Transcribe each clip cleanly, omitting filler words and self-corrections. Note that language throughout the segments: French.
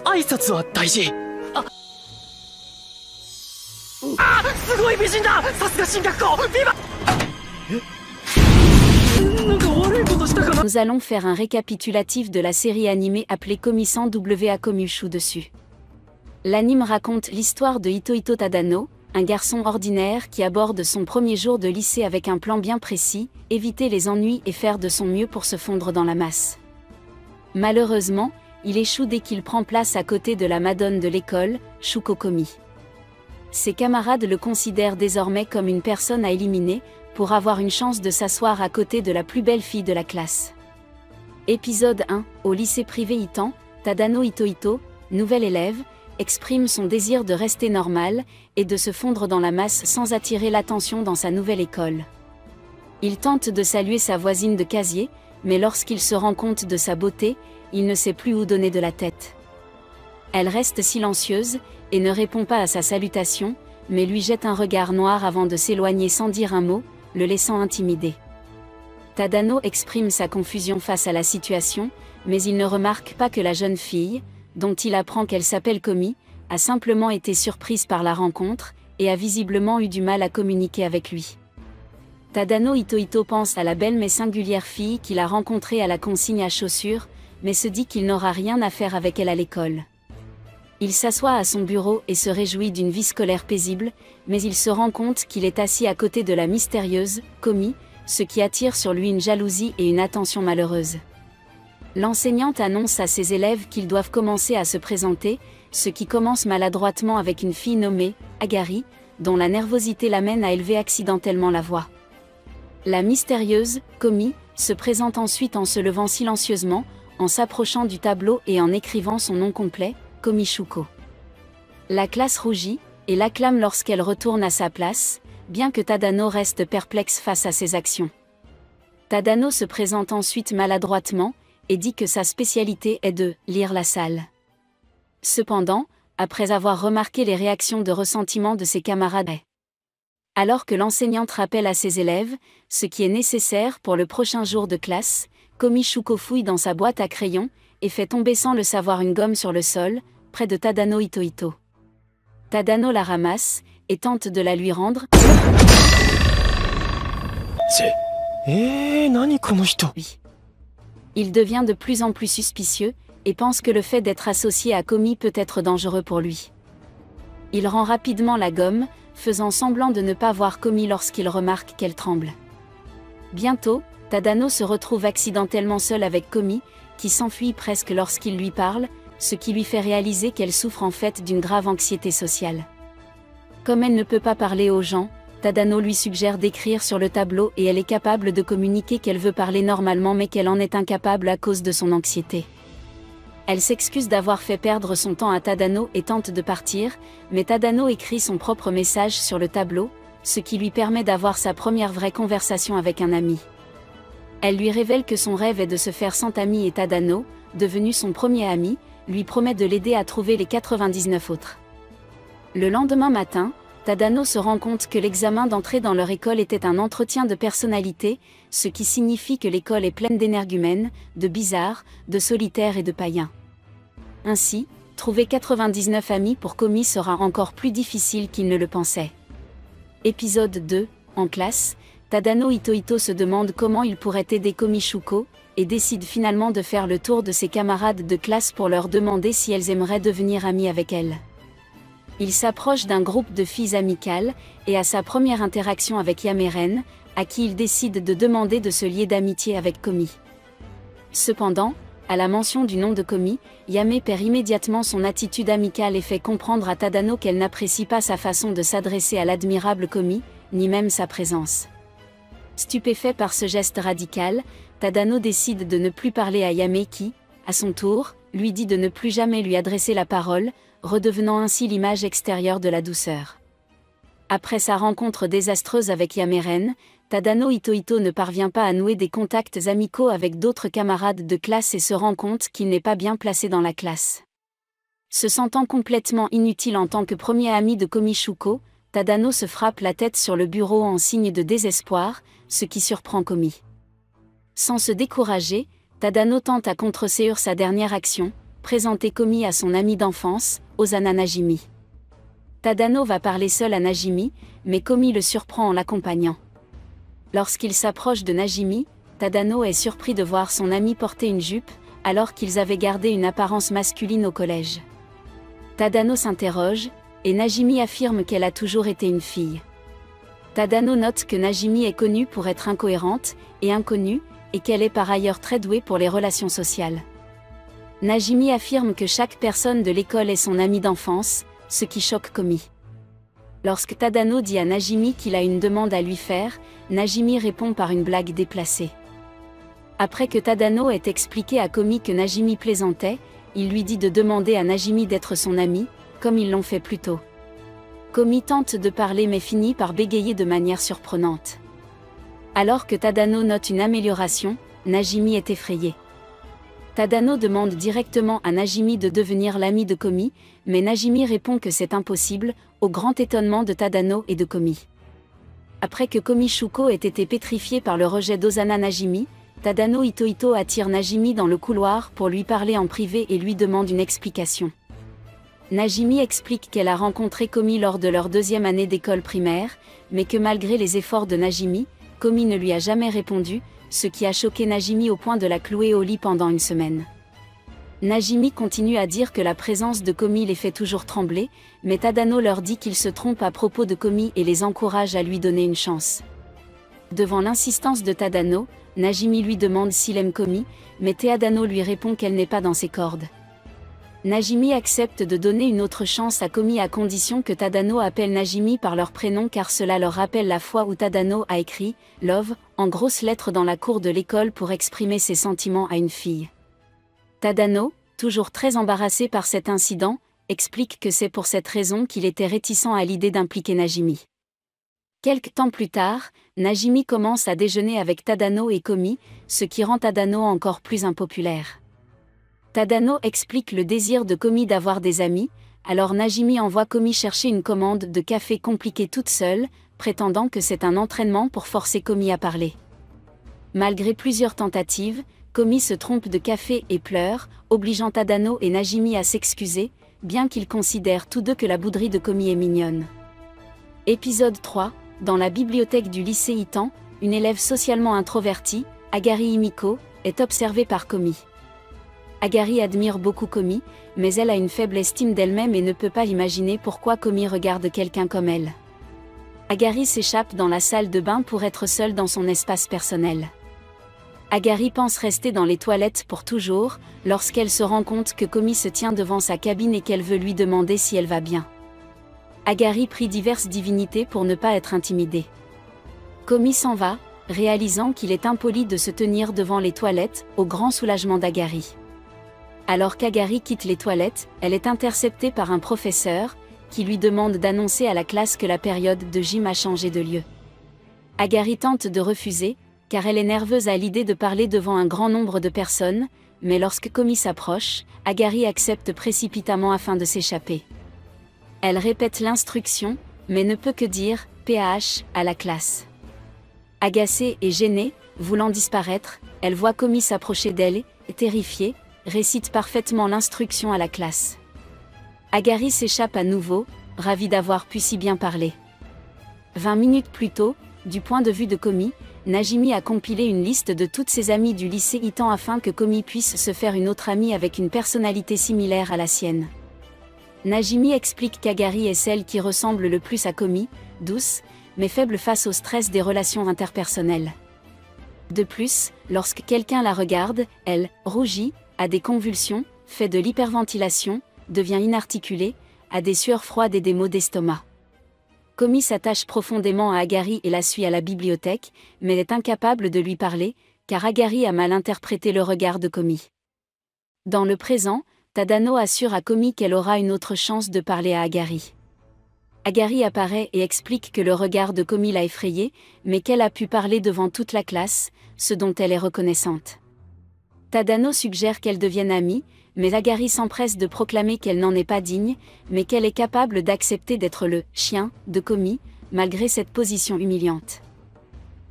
挨拶は大事。すごい美人だ。さすが進学校。ビバ。なんか悪いことしたかな。 Nous allons faire un récapitulatif de la série animée appelée Komi-san W.A. Komushu dessus. L'anime raconte l'histoire de Hitohito Tadano, un garçon ordinaire qui aborde son premier jour de lycée avec un plan bien précis, éviter les ennuis et faire de son mieux pour se fondre dans la masse. Malheureusement, il échoue dès qu'il prend place à côté de la madone de l'école, Shuko Komi. Ses camarades le considèrent désormais comme une personne à éliminer, pour avoir une chance de s'asseoir à côté de la plus belle fille de la classe. Épisode 1, au lycée privé Itan, Tadano Hitohito, nouvel élève, exprime son désir de rester normal, et de se fondre dans la masse sans attirer l'attention dans sa nouvelle école. Il tente de saluer sa voisine de casier, mais lorsqu'il se rend compte de sa beauté, il ne sait plus où donner de la tête. Elle reste silencieuse, et ne répond pas à sa salutation, mais lui jette un regard noir avant de s'éloigner sans dire un mot, le laissant intimider. Tadano exprime sa confusion face à la situation, mais il ne remarque pas que la jeune fille, dont il apprend qu'elle s'appelle Komi, a simplement été surprise par la rencontre, et a visiblement eu du mal à communiquer avec lui. Tadano Hitohito pense à la belle mais singulière fille qu'il a rencontrée à la consigne à chaussures, mais se dit qu'il n'aura rien à faire avec elle à l'école. Il s'assoit à son bureau et se réjouit d'une vie scolaire paisible, mais il se rend compte qu'il est assis à côté de la mystérieuse Komi, ce qui attire sur lui une jalousie et une attention malheureuse. L'enseignante annonce à ses élèves qu'ils doivent commencer à se présenter, ce qui commence maladroitement avec une fille nommée Agari, dont la nervosité l'amène à élever accidentellement la voix. La mystérieuse Komi se présente ensuite en se levant silencieusement, en s'approchant du tableau et en écrivant son nom complet, Komi Shuko. La classe rougit, et l'acclame lorsqu'elle retourne à sa place, bien que Tadano reste perplexe face à ses actions. Tadano se présente ensuite maladroitement, et dit que sa spécialité est de lire la salle. Cependant, après avoir remarqué les réactions de ressentiment de ses camarades, alors que l'enseignante rappelle à ses élèves ce qui est nécessaire pour le prochain jour de classe, Komi Shuko fouille dans sa boîte à crayons, et fait tomber sans le savoir une gomme sur le sol, près de Tadano Hitohito. Tadano la ramasse, et tente de la lui rendre. Nani kono hito? Il devient de plus en plus suspicieux, et pense que le fait d'être associé à Komi peut être dangereux pour lui. Il rend rapidement la gomme, faisant semblant de ne pas voir Komi lorsqu'il remarque qu'elle tremble. Bientôt, Tadano se retrouve accidentellement seul avec Komi, qui s'enfuit presque lorsqu'il lui parle, ce qui lui fait réaliser qu'elle souffre en fait d'une grave anxiété sociale. Comme elle ne peut pas parler aux gens, Tadano lui suggère d'écrire sur le tableau et elle est capable de communiquer qu'elle veut parler normalement mais qu'elle en est incapable à cause de son anxiété. Elle s'excuse d'avoir fait perdre son temps à Tadano et tente de partir, mais Tadano écrit son propre message sur le tableau, ce qui lui permet d'avoir sa première vraie conversation avec un ami. Elle lui révèle que son rêve est de se faire sans ami et Tadano, devenu son premier ami, lui promet de l'aider à trouver les 99 autres. Le lendemain matin, Tadano se rend compte que l'examen d'entrée dans leur école était un entretien de personnalité, ce qui signifie que l'école est pleine d'énergumènes, de bizarres, de solitaires et de païens. Ainsi, trouver 99 amis pour Komi sera encore plus difficile qu'il ne le pensait. Épisode 2, en classe, Tadano Hitohito se demande comment il pourrait aider Komi Shuko, et décide finalement de faire le tour de ses camarades de classe pour leur demander si elles aimeraient devenir amies avec elle. Il s'approche d'un groupe de filles amicales, et à sa première interaction avec Yameren, à qui il décide de demander de se lier d'amitié avec Komi. Cependant, à la mention du nom de Komi, Yame perd immédiatement son attitude amicale et fait comprendre à Tadano qu'elle n'apprécie pas sa façon de s'adresser à l'admirable Komi, ni même sa présence. Stupéfait par ce geste radical, Tadano décide de ne plus parler à Yame qui, à son tour, lui dit de ne plus jamais lui adresser la parole, redevenant ainsi l'image extérieure de la douceur. Après sa rencontre désastreuse avec Yameren, Tadano Hitohito ne parvient pas à nouer des contacts amicaux avec d'autres camarades de classe et se rend compte qu'il n'est pas bien placé dans la classe. Se sentant complètement inutile en tant que premier ami de Komi Shuko, Tadano se frappe la tête sur le bureau en signe de désespoir, ce qui surprend Komi. Sans se décourager, Tadano tente à contreséur sa dernière action, présenter Komi à son ami d'enfance, Ozana Najimi. Tadano va parler seul à Najimi, mais Komi le surprend en l'accompagnant. Lorsqu'il s'approche de Najimi, Tadano est surpris de voir son ami porter une jupe, alors qu'ils avaient gardé une apparence masculine au collège. Tadano s'interroge, et Najimi affirme qu'elle a toujours été une fille. Tadano note que Najimi est connue pour être incohérente et inconnue, et qu'elle est par ailleurs très douée pour les relations sociales. Najimi affirme que chaque personne de l'école est son ami d'enfance, ce qui choque Komi. Lorsque Tadano dit à Najimi qu'il a une demande à lui faire, Najimi répond par une blague déplacée. Après que Tadano ait expliqué à Komi que Najimi plaisantait, il lui dit de demander à Najimi d'être son ami, comme ils l'ont fait plus tôt. Komi tente de parler mais finit par bégayer de manière surprenante. Alors que Tadano note une amélioration, Najimi est effrayé. Tadano demande directement à Najimi de devenir l'ami de Komi, mais Najimi répond que c'est impossible, au grand étonnement de Tadano et de Komi. Après que Komi Shuko ait été pétrifié par le rejet d'Ozana Najimi, Tadano Ito attire Najimi dans le couloir pour lui parler en privé et lui demande une explication. Najimi explique qu'elle a rencontré Komi lors de leur 2e année d'école primaire, mais que malgré les efforts de Najimi, Komi ne lui a jamais répondu, ce qui a choqué Najimi au point de la clouer au lit pendant une semaine. Najimi continue à dire que la présence de Komi les fait toujours trembler, mais Tadano leur dit qu'il se trompe à propos de Komi et les encourage à lui donner une chance. Devant l'insistance de Tadano, Najimi lui demande s'il aime Komi, mais Tadano lui répond qu'elle n'est pas dans ses cordes. Najimi accepte de donner une autre chance à Komi à condition que Tadano appelle Najimi par leur prénom car cela leur rappelle la fois où Tadano a écrit « Love » en grosses lettres dans la cour de l'école pour exprimer ses sentiments à une fille. Tadano, toujours très embarrassé par cet incident, explique que c'est pour cette raison qu'il était réticent à l'idée d'impliquer Najimi. Quelque temps plus tard, Najimi commence à déjeuner avec Tadano et Komi, ce qui rend Tadano encore plus impopulaire. Tadano explique le désir de Komi d'avoir des amis, alors Najimi envoie Komi chercher une commande de café compliquée toute seule, prétendant que c'est un entraînement pour forcer Komi à parler. Malgré plusieurs tentatives, Komi se trompe de café et pleure, obligeant Tadano et Najimi à s'excuser, bien qu'ils considèrent tous deux que la bouderie de Komi est mignonne. Épisode 3, dans la bibliothèque du lycée Itan, une élève socialement introvertie, Agari Himiko, est observée par Komi. Agari admire beaucoup Komi, mais elle a une faible estime d'elle-même et ne peut pas imaginer pourquoi Komi regarde quelqu'un comme elle. Agari s'échappe dans la salle de bain pour être seule dans son espace personnel. Agari pense rester dans les toilettes pour toujours, lorsqu'elle se rend compte que Komi se tient devant sa cabine et qu'elle veut lui demander si elle va bien. Agari prie diverses divinités pour ne pas être intimidée. Komi s'en va, réalisant qu'il est impoli de se tenir devant les toilettes, au grand soulagement d'Agari. Alors qu'Agari quitte les toilettes, elle est interceptée par un professeur, qui lui demande d'annoncer à la classe que la période de gym a changé de lieu. Agari tente de refuser, car elle est nerveuse à l'idée de parler devant un grand nombre de personnes, mais lorsque Komi s'approche, Agari accepte précipitamment afin de s'échapper. Elle répète l'instruction, mais ne peut que dire « PAH » à la classe. Agacée et gênée, voulant disparaître, elle voit Komi s'approcher d'elle et, terrifiée, récite parfaitement l'instruction à la classe. Agari s'échappe à nouveau, ravie d'avoir pu si bien parler. 20 minutes plus tôt, du point de vue de Komi, Najimi a compilé une liste de toutes ses amies du lycée Itan afin que Komi puisse se faire une autre amie avec une personnalité similaire à la sienne. Najimi explique qu'Agari est celle qui ressemble le plus à Komi, douce, mais faible face au stress des relations interpersonnelles. De plus, lorsque quelqu'un la regarde, elle rougit, a des convulsions, fait de l'hyperventilation, devient inarticulée, a des sueurs froides et des maux d'estomac. Komi s'attache profondément à Agari et la suit à la bibliothèque, mais est incapable de lui parler, car Agari a mal interprété le regard de Komi. Dans le présent, Tadano assure à Komi qu'elle aura une autre chance de parler à Agari. Agari apparaît et explique que le regard de Komi l'a effrayée, mais qu'elle a pu parler devant toute la classe, ce dont elle est reconnaissante. Tadano suggère qu'elle devienne amie, mais Agari s'empresse de proclamer qu'elle n'en est pas digne, mais qu'elle est capable d'accepter d'être le « chien » de Komi, malgré cette position humiliante.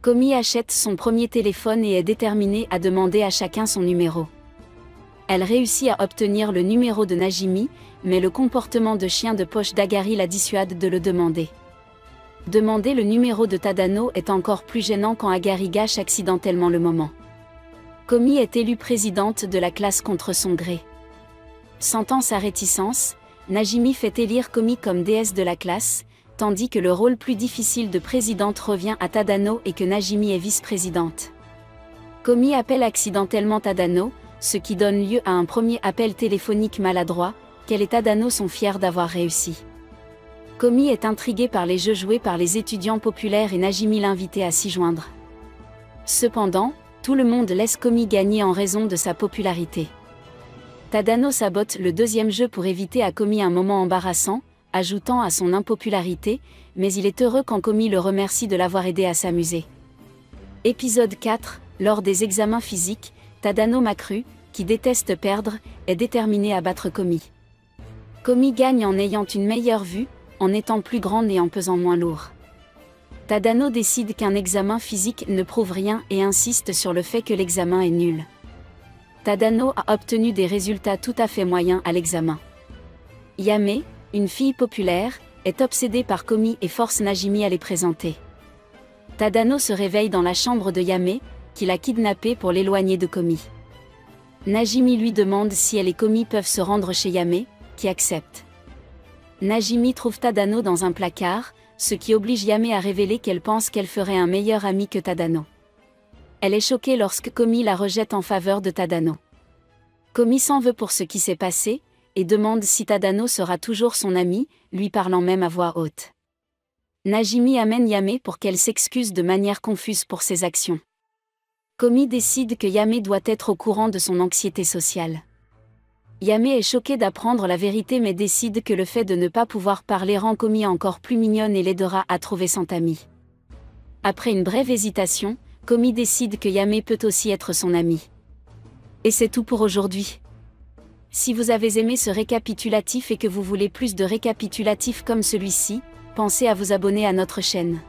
Komi achète son premier téléphone et est déterminée à demander à chacun son numéro. Elle réussit à obtenir le numéro de Najimi, mais le comportement de chien de poche d'Agari la dissuade de le demander. Demander le numéro de Tadano est encore plus gênant quand Agari gâche accidentellement le moment. Komi est élue présidente de la classe contre son gré. Sentant sa réticence, Najimi fait élire Komi comme déesse de la classe, tandis que le rôle plus difficile de présidente revient à Tadano et que Najimi est vice-présidente. Komi appelle accidentellement Tadano, ce qui donne lieu à un premier appel téléphonique maladroit, qu'elle et Tadano sont fiers d'avoir réussi. Komi est intrigué par les jeux joués par les étudiants populaires et Najimi l'invite à s'y joindre. Cependant, tout le monde laisse Komi gagner en raison de sa popularité. Tadano sabote le deuxième jeu pour éviter à Komi un moment embarrassant, ajoutant à son impopularité, mais il est heureux quand Komi le remercie de l'avoir aidé à s'amuser. Épisode 4, lors des examens physiques, Tadano Makru, qui déteste perdre, est déterminé à battre Komi. Komi gagne en ayant une meilleure vue, en étant plus grande et en pesant moins lourd. Tadano décide qu'un examen physique ne prouve rien et insiste sur le fait que l'examen est nul. Tadano a obtenu des résultats tout à fait moyens à l'examen. Yame, une fille populaire, est obsédée par Komi et force Najimi à les présenter. Tadano se réveille dans la chambre de Yame, qui l'a kidnappée pour l'éloigner de Komi. Najimi lui demande si elle et Komi peuvent se rendre chez Yame, qui accepte. Najimi trouve Tadano dans un placard, ce qui oblige Yame à révéler qu'elle pense qu'elle ferait un meilleur ami que Tadano. Elle est choquée lorsque Komi la rejette en faveur de Tadano. Komi s'en veut pour ce qui s'est passé, et demande si Tadano sera toujours son ami, lui parlant même à voix haute. Najimi amène Yame pour qu'elle s'excuse de manière confuse pour ses actions. Komi décide que Yame doit être au courant de son anxiété sociale. Yame est choquée d'apprendre la vérité mais décide que le fait de ne pas pouvoir parler rend Komi encore plus mignonne et l'aidera à trouver son ami. Après une brève hésitation, Komi décide que Yame peut aussi être son ami. Et c'est tout pour aujourd'hui. Si vous avez aimé ce récapitulatif et que vous voulez plus de récapitulatifs comme celui-ci, pensez à vous abonner à notre chaîne.